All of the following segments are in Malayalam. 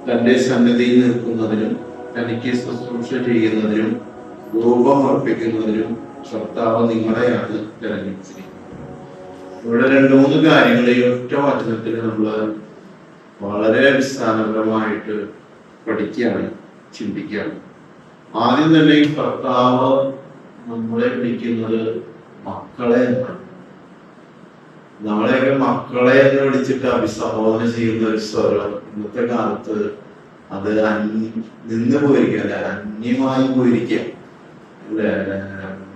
തന്റെ സന്നിധിയിൽ നിൽക്കുന്നതിനും തനിക്ക് ശുശ്രൂഷ ചെയ്യുന്നതിനും രൂപം അർപ്പിക്കുന്നതിനും കർത്താവ് നിങ്ങളെയാണ് തിരഞ്ഞെടുത്തിരിക്കുന്നത്. ഇവിടെ 2-3 കാര്യങ്ങൾ ഈ ഒറ്റ വചനത്തിൽ നമ്മൾ വളരെ അടിസ്ഥാനപരമായിട്ട് പഠിക്കുകയാണ്, ചിന്തിക്കുകയാണ്. ആദ്യം തന്നെ ഈ കർത്താവ് നമ്മളെ വിളിക്കുന്നത് മക്കളെ എന്നാണ്. നമ്മളെയൊക്കെ മക്കളെ എന്ന് വിളിച്ചിട്ട് അഭിസംബോധന ചെയ്യുന്ന ഒരു സ്വരം ഇന്നത്തെ കാലത്ത് അത് നിന്ന് പോയിരിക്കുക, അന്യമായി പോയിരിക്കുക അല്ലെ.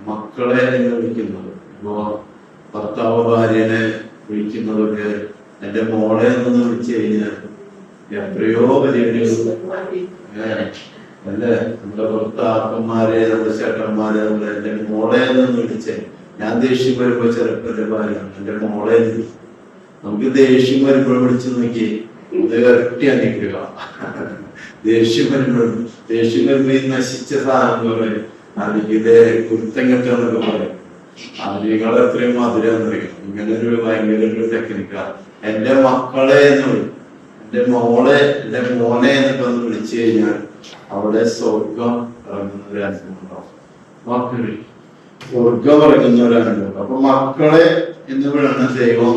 മക്കളെ എന്ന് വിളിക്കുന്നത് ഇപ്പോ ഭർത്താവ് ഭാര്യനെ വിളിക്കുന്നതൊക്കെ എന്റെ മോളെ എന്നൊന്ന് വിളിച്ചു കഴിഞ്ഞാൽ എത്രയോ വലിയൊരു അല്ലേ. നമ്മുടെ ഭർത്താക്കന്മാരെ, നമ്മുടെ ചേട്ടന്മാരെ നമ്മളെ എന്റെ മോളെ എന്നൊന്ന് വിളിച്ചേ. ഞാൻ ദേഷ്യം വരുമ്പോ ചെറുപ്പന്റെ ഭാര്യ എന്റെ മോളെ. നമുക്ക് ദേഷ്യം വരുമ്പോഴും വിളിച്ചു നോക്കി ഇത് ഇരട്ടി അനുഗ്രഹ. ദേഷ്യം വരുമ്പോ ഈ നശിച്ച സാധനം പറയും, അല്ലെങ്കിൽ കുരുത്തം കെട്ടുന്നൊക്കെ പറയും. അതിനേക്കാൾ എത്രയും മധുരം എന്നറിയാം. ഇങ്ങനെ ഒരു ഭയങ്കര ഒരു ടെക്നിക്കാണ്. എന്റെ മക്കളെ എന്ന് വിളിക്കും, എന്റെ മോളെ, എന്റെ മോനെ എന്നൊക്കെ ഒന്ന് വിളിച്ചു കഴിഞ്ഞാൽ അവിടെ സ്വർഗം ഇറങ്ങുന്ന ഒരു അനുഭവം ഉണ്ടാവും. സ്വർഗം ഇറങ്ങുന്ന ഒരു അനുഭവം. അപ്പൊ മക്കളെ എന്ന് പറയുന്ന ദൈവം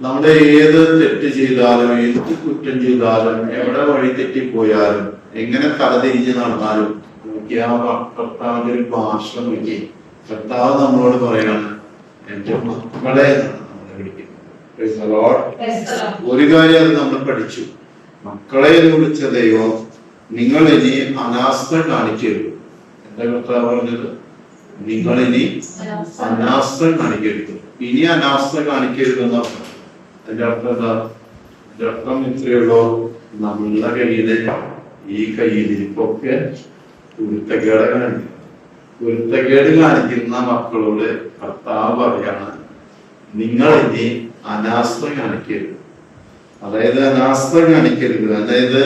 നമ്മളെ ഏത് തെറ്റ് ചെയ്താലും, ഏത് കുറ്റം ചെയ്താലും, എവിടെ വഴി തെറ്റിപ്പോയാലും, എങ്ങനെ തലതിരിഞ്ഞ് നടന്നാലും നോക്കി ആ കർത്താവിന്റെ ഒരു ഭാഷ നോക്കി കർത്താവ് നമ്മളോട് പറയാണ് എന്റെ മക്കളെ എന്നാണ് നമ്മളെ വിളിക്കുന്നത്. ഒരു കാര്യം അത് നമ്മൾ പഠിച്ചു. മക്കളെ എന്ന് വിളിച്ച ദൈവം നിങ്ങൾ ഇനി അനാസ്ഥ കാണിക്കരുത്. എന്താ കർത്താവ് പറഞ്ഞത്? നിങ്ങൾ ഇനി അനാസ്ഥ കാണിക്കരുത്. ഇനി അനാസ്ഥ കാണിക്കരുതെന്നാണ്. അതിന്റെ അർത്ഥം എന്താ? അതിന്റെ അർത്ഥം ഇത്രയുള്ളൂ. നമ്മളുടെ കയ്യില് ഈ കയ്യിലിരിപ്പൊക്കെ കുരുത്തക്കേട് കാണിക്കും. കുരുത്തക്കേട് കാണിക്കുന്ന മക്കളോട് കർത്താവ് പറയാണ് നിങ്ങൾ ഇനി അനാസ്ഥ കാണിക്കരുത്. അതായത് അനാസ്ഥ കാണിക്കരുത്, അതായത്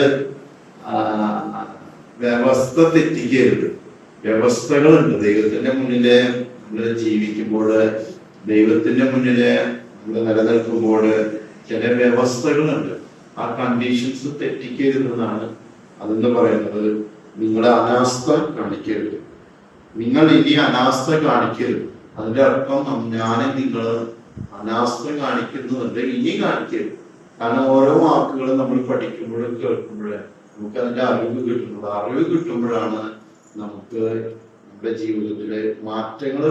വ്യവസ്ഥ തെറ്റിക്കരുത്. വ്യവസ്ഥകളുണ്ട് ദൈവത്തിന്റെ മുന്നില്. നമ്മൾ ജീവിക്കുമ്പോൾ, ദൈവത്തിന്റെ മുന്നില് നമ്മൾ നിലനിൽക്കുമ്പോൾ ചില വ്യവസ്ഥകളുണ്ട്. ആ കണ്ടീഷൻസ് തെറ്റിക്കരുതെന്നാണ് അതെന്ന് പറയുന്നത്. നിങ്ങളെ അനാസ്ഥ കാണിക്കരുത്. നിങ്ങൾ ഇനി അനാസ്ഥ കാണിക്കരുത്. അതിന്റെ അർത്ഥം ഞാനും നിങ്ങൾ അനാസ്ഥ കാണിക്കുന്നുണ്ട്, ഇനി കാണിക്കരുത്. കാരണം ഓരോ വാക്കുകളും നമ്മൾ പഠിക്കുമ്പോഴും കേൾക്കുമ്പോഴേ നമുക്ക് അതിന്റെ അറിവ് കിട്ടുന്നത്. അറിവ് കിട്ടുമ്പോഴാണ് നമുക്ക് നമ്മുടെ ജീവിതത്തിലെ മാറ്റങ്ങൾ